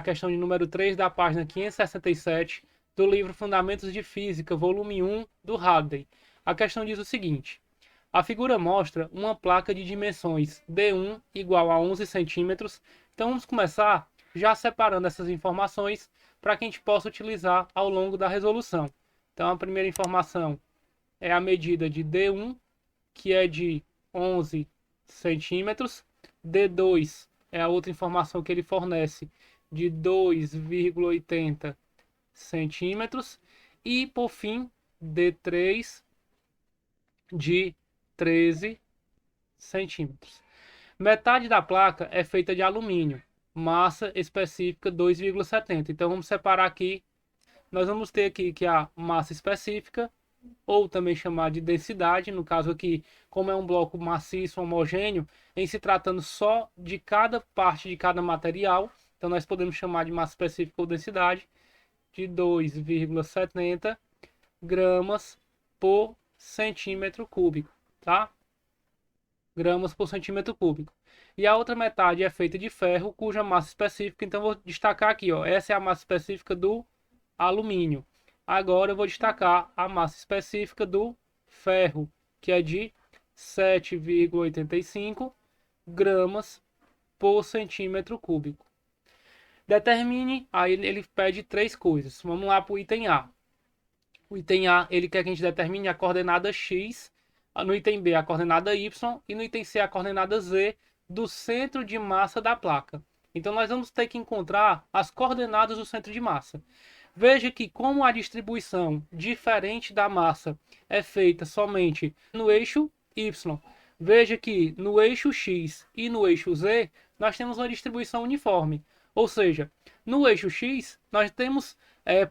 a questão de número 3 da página 567 do livro Fundamentos de Física, volume 1, do Halliday. A questão diz o seguinte: a figura mostra uma placa de dimensões D1 igual a 11 centímetros. Então vamos começar já separando essas informações para que a gente possa utilizar ao longo da resolução. Então a primeira informação é a medida de D1, que é de 11 centímetros. D2 é a outra informação que ele fornece, de 2,80 centímetros. E, por fim, D3 de 13 centímetros. Metade da placa é feita de alumínio, massa específica 2,70. Então, vamos separar aqui. Nós vamos ter aqui que a massa específica, ou também chamada de densidade, no caso aqui, como é um bloco maciço, homogêneo, em se tratando só de cada parte de cada material, então nós podemos chamar de massa específica ou densidade, de 2,70 gramas por centímetro cúbico, tá? Gramas por centímetro cúbico. E a outra metade é feita de ferro, cuja massa específica, então vou destacar aqui, ó, essa é a massa específica do alumínio. Agora eu vou destacar a massa específica do ferro, que é de 7,85 gramas por centímetro cúbico. Determine, aí ele pede três coisas. Vamos lá para o item A. O item A, ele quer que a gente determine a coordenada X, no item B a coordenada Y e no item C a coordenada Z do centro de massa da placa. Então nós vamos ter que encontrar as coordenadas do centro de massa. Veja que como a distribuição diferente da massa é feita somente no eixo Y, veja que no eixo X e no eixo Z nós temos uma distribuição uniforme. Ou seja, no eixo X nós temos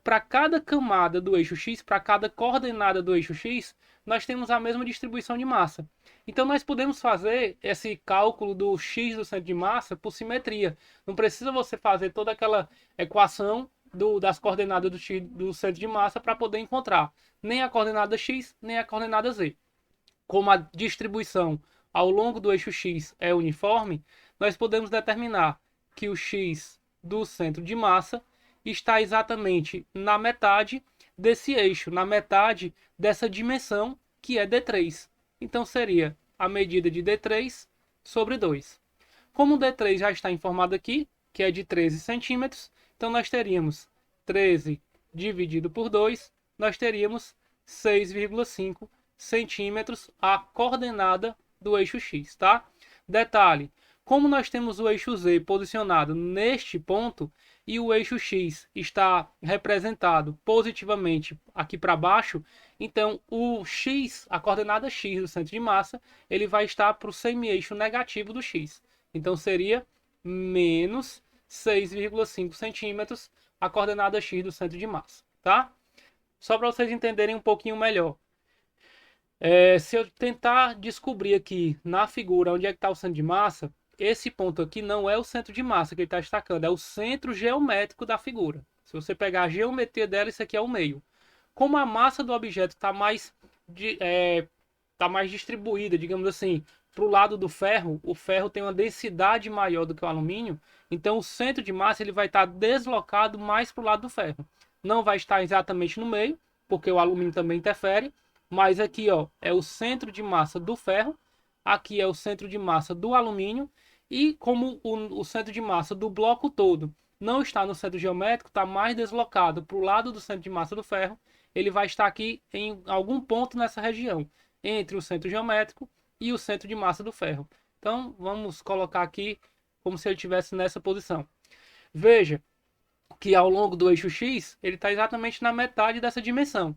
para cada camada do eixo X, para cada coordenada do eixo X, nós temos a mesma distribuição de massa. Então nós podemos fazer esse cálculo do X do centro de massa por simetria. Não precisa você fazer toda aquela equação das coordenadas do centro de massa para poder encontrar nem a coordenada X, nem a coordenada Z. Como a distribuição ao longo do eixo X é uniforme, nós podemos determinar que o X do centro de massa está exatamente na metade desse eixo, na metade dessa dimensão que é D3. Então seria a medida de D3 sobre 2. Como o D3 já está informado aqui, que é de 13 centímetros, então nós teríamos 13 dividido por 2, nós teríamos 6,5 centímetros a coordenada do eixo X, tá? Detalhe, como nós temos o eixo Z posicionado neste ponto e o eixo X está representado positivamente aqui para baixo, então o X, a coordenada X do centro de massa, ele vai estar para o semi-eixo negativo do X. Então seria menos 6,5 centímetros a coordenada X do centro de massa, tá? Só para vocês entenderem um pouquinho melhor. Se eu tentar descobrir aqui na figura onde é que está o centro de massa, esse ponto aqui não é o centro de massa que ele está destacando, é o centro geométrico da figura. Se você pegar a geometria dela, isso aqui é o meio. Como a massa do objeto está mais distribuída, digamos assim, para o lado do ferro, o ferro tem uma densidade maior do que o alumínio, então o centro de massa ele vai estar deslocado mais para o lado do ferro. Não vai estar exatamente no meio, porque o alumínio também interfere, mas aqui ó, é o centro de massa do ferro, aqui é o centro de massa do alumínio, e como o centro de massa do bloco todo não está no centro geométrico, está mais deslocado para o lado do centro de massa do ferro, ele vai estar aqui em algum ponto nessa região, entre o centro geométrico e o centro de massa do ferro. Então, vamos colocar aqui como se ele estivesse nessa posição. Veja que ao longo do eixo X, ele está exatamente na metade dessa dimensão.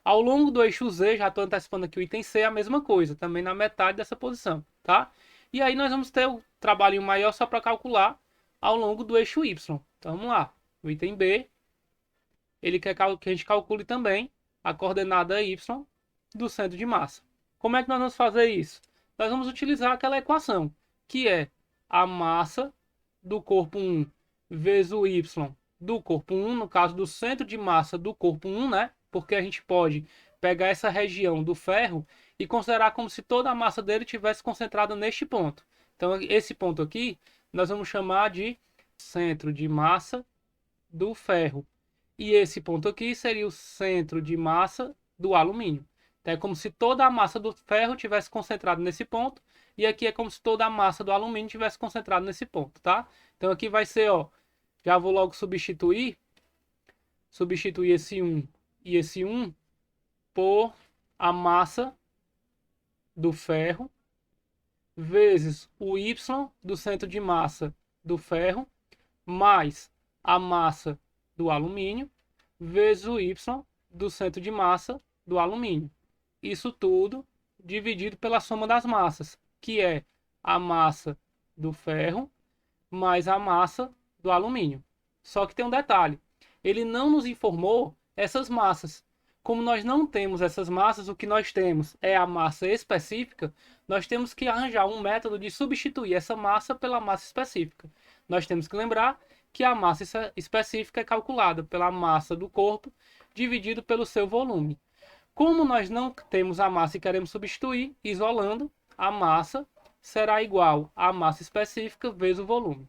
Ao longo do eixo Z, já estou antecipando aqui o item C, a mesma coisa, também na metade dessa posição, tá? E aí nós vamos ter o trabalhinho maior só para calcular ao longo do eixo Y. Então vamos lá, o item B, ele quer que a gente calcule também a coordenada Y do centro de massa. Como é que nós vamos fazer isso? Nós vamos utilizar aquela equação, que é a massa do corpo 1 vezes o Y do corpo 1, no caso do centro de massa do corpo 1, né? Porque a gente pode pegar essa região do ferro e considerar como se toda a massa dele tivesse concentrada neste ponto. Então, esse ponto aqui, nós vamos chamar de centro de massa do ferro. E esse ponto aqui seria o centro de massa do alumínio. Então, é como se toda a massa do ferro tivesse concentrado nesse ponto. E aqui é como se toda a massa do alumínio tivesse concentrado nesse ponto, tá? Então aqui vai ser, ó, já vou logo substituir esse 1 e esse 1 por a massa do ferro vezes o Y do centro de massa do ferro mais a massa do alumínio vezes o Y do centro de massa do alumínio. Isso tudo dividido pela soma das massas, que é a massa do ferro mais a massa do alumínio. Só que tem um detalhe, ele não nos informou essas massas. Como nós não temos essas massas, o que nós temos é a massa específica, nós temos que arranjar um método de substituir essa massa pela massa específica. Nós temos que lembrar que a massa específica é calculada pela massa do corpo dividido pelo seu volume. Como nós não temos a massa e queremos substituir, isolando, a massa será igual à massa específica vezes o volume.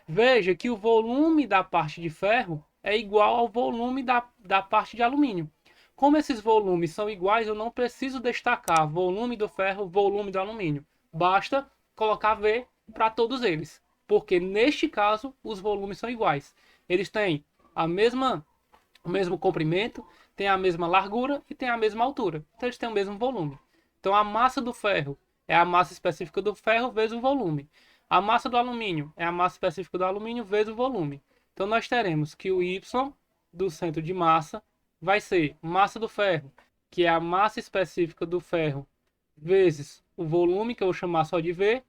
Veja que o volume da parte de ferro é igual ao volume da parte de alumínio. Como esses volumes são iguais, eu não preciso destacar volume do ferro, volume do alumínio. Basta colocar V para todos eles, porque neste caso os volumes são iguais. Eles têm o mesmo comprimento, têm a mesma largura e têm a mesma altura. Então eles têm o mesmo volume. Então a massa do ferro é a massa específica do ferro vezes o volume. A massa do alumínio é a massa específica do alumínio vezes o volume. Então nós teremos que o Y do centro de massa vai ser massa do ferro, que é a massa específica do ferro, vezes o volume, que eu vou chamar só de V,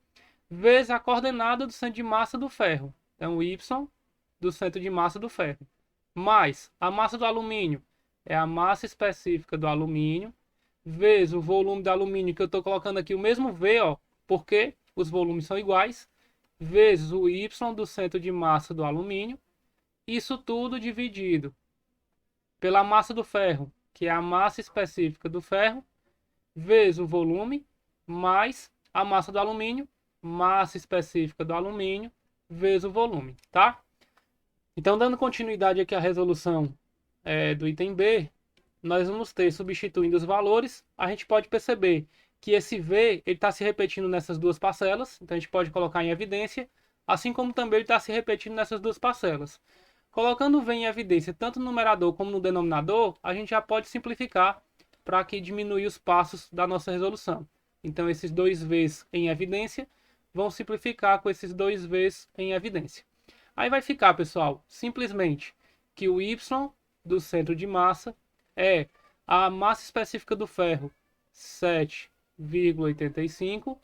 vezes a coordenada do centro de massa do ferro. Então Y do centro de massa do ferro. Mais a massa do alumínio é a massa específica do alumínio, vezes o volume do alumínio, que eu estou colocando aqui o mesmo V, ó, porque os volumes são iguais, vezes o Y do centro de massa do alumínio. Isso tudo dividido pela massa do ferro, que é a massa específica do ferro, vezes o volume, mais a massa do alumínio, massa específica do alumínio, vezes o volume, tá? Então, dando continuidade aqui à resolução do item B, nós vamos ter, substituindo os valores, a gente pode perceber que esse V está se repetindo nessas duas parcelas, então a gente pode colocar em evidência, assim como também ele está se repetindo nessas duas parcelas. Colocando o V em evidência tanto no numerador como no denominador, a gente já pode simplificar para que diminuir os passos da nossa resolução. Então esses dois V's em evidência vão simplificar com esses dois V's em evidência. Aí vai ficar, pessoal, simplesmente que o Y do centro de massa é a massa específica do ferro, 7,85,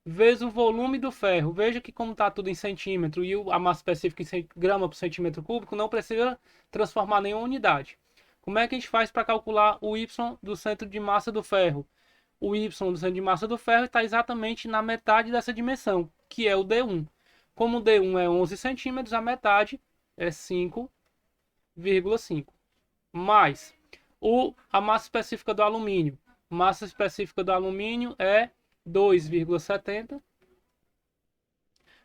vezes o volume do ferro. Veja que como está tudo em centímetro e a massa específica em grama por centímetro cúbico, não precisa transformar nenhuma unidade. Como é que a gente faz para calcular o Y do centro de massa do ferro? O Y do centro de massa do ferro está exatamente na metade dessa dimensão, que é o D1. Como o D1 é 11 centímetros, a metade é 5,5. Mais a massa específica do alumínio. Massa específica do alumínio é 2,70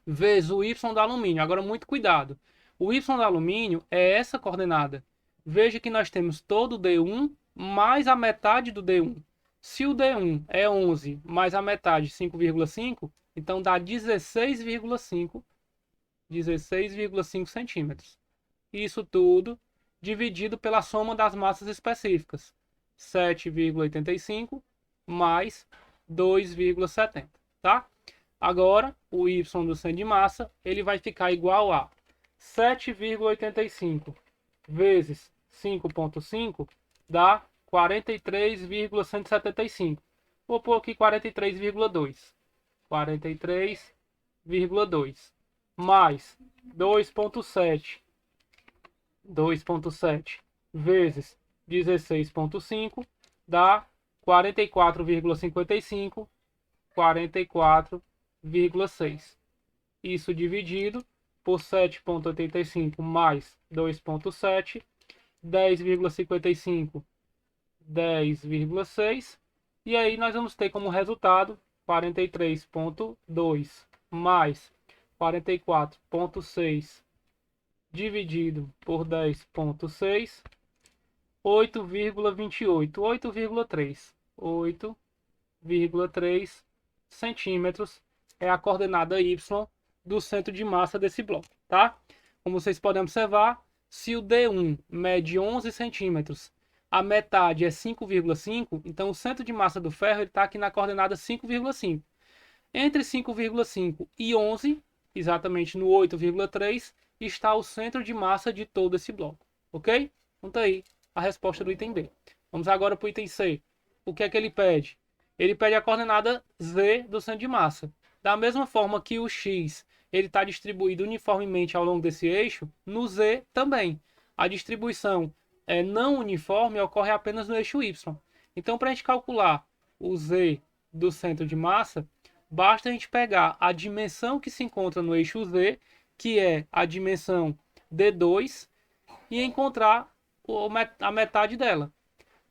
vezes o Y do alumínio. Agora, muito cuidado. O Y do alumínio é essa coordenada. Veja que nós temos todo o D1 mais a metade do D1. Se o D1 é 11 mais a metade, 5,5, então dá 16,5 centímetros. Isso tudo dividido pela soma das massas específicas. 7,85 mais 2,70, tá? Agora, o Y do centro de massa, ele vai ficar igual a 7,85 vezes 5,5 dá 43,175. Vou pôr aqui 43,2. 43,2 mais 2,7 vezes 16,5 dá 44,55, 44,6. Isso dividido por 7,85 mais 2,7, 10,55, 10,6. E aí nós vamos ter como resultado 43,2 mais 44,6 dividido por 10,6, 8,28, 8,3. 8,3 centímetros é a coordenada y do centro de massa desse bloco, tá? Como vocês podem observar, se o D1 mede 11 centímetros, a metade é 5,5, então o centro de massa do ferro está aqui na coordenada 5,5. Entre 5,5 e 11, exatamente no 8,3, está o centro de massa de todo esse bloco, ok? Então tá aí a resposta do item B. Vamos agora para o item C. O que é que ele pede? Ele pede a coordenada Z do centro de massa. Da mesma forma que o X ele está distribuído uniformemente ao longo desse eixo, no Z também. A distribuição não uniforme ocorre apenas no eixo Y. Então, para a gente calcular o Z do centro de massa, basta a gente pegar a dimensão que se encontra no eixo Z, que é a dimensão D2, e encontrar a metade dela.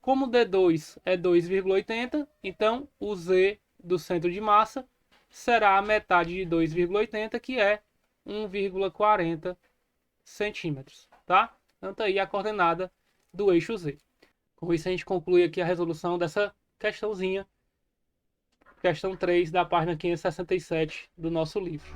Como D2 é 2,80, então o Z do centro de massa será a metade de 2,80, que é 1,40 centímetros, tá? Então tá aí a coordenada do eixo Z. Com isso a gente conclui aqui a resolução dessa questãozinha, questão 3 da página 567 do nosso livro.